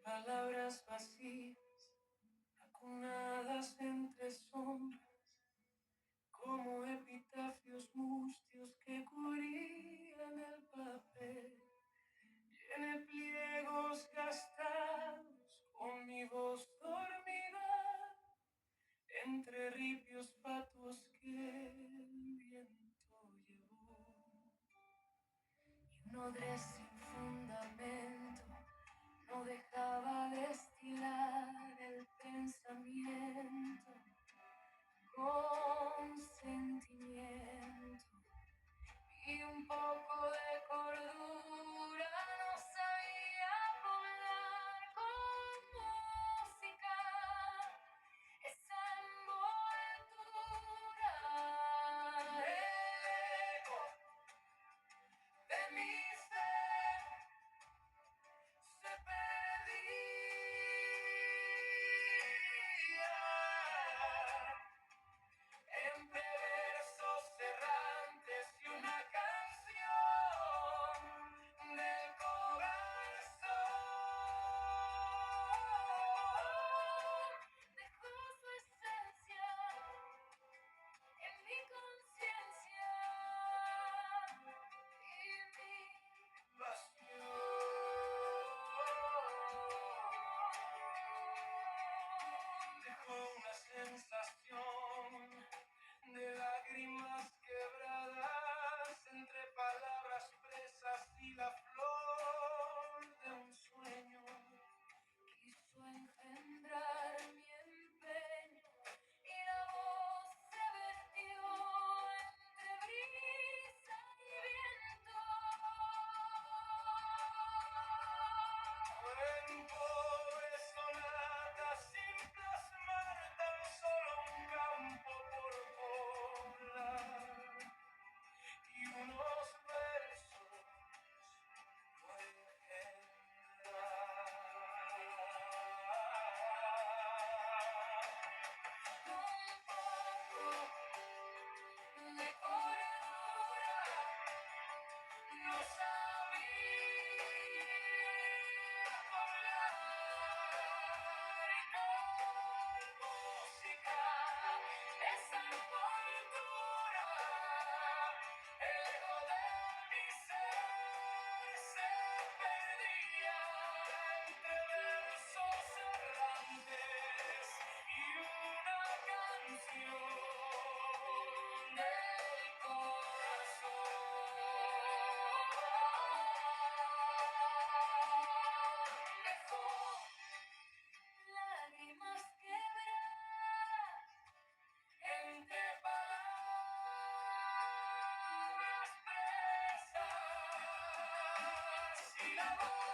Palabras vacías, acunadas entre sombras, como epitafios mustios que cubrían el papel. Llené pliegos gastados con mi voz dormida, entre ripios fatuos que el viento llevó. Y un odre sin fundamento no dejaba destilar el pensamiento con sentimiento y un poco de cordura. No sabía volar con música, esa envoltura, el eco de mi ser se perdía entre versos errantes y una canción del corazón. Dejó su esencia en mi conciencia y mi pasión. Dejó una sensación de lágrimas quebradas entre palabras presas y la flor de un sueño. Quiso engendrar mi empeño y la voz se vertió entre brisa y viento. En pobre sonata sin plasmar tan solo un campo por poblar y unos versos por engendrar. Un poco de cordura no sabía volar y con música esa envoltura, el eco de mi ser se perdía entre versos errantes y una canción del corazón. Dejó lágrimas quebradas entre palabras presas y la voz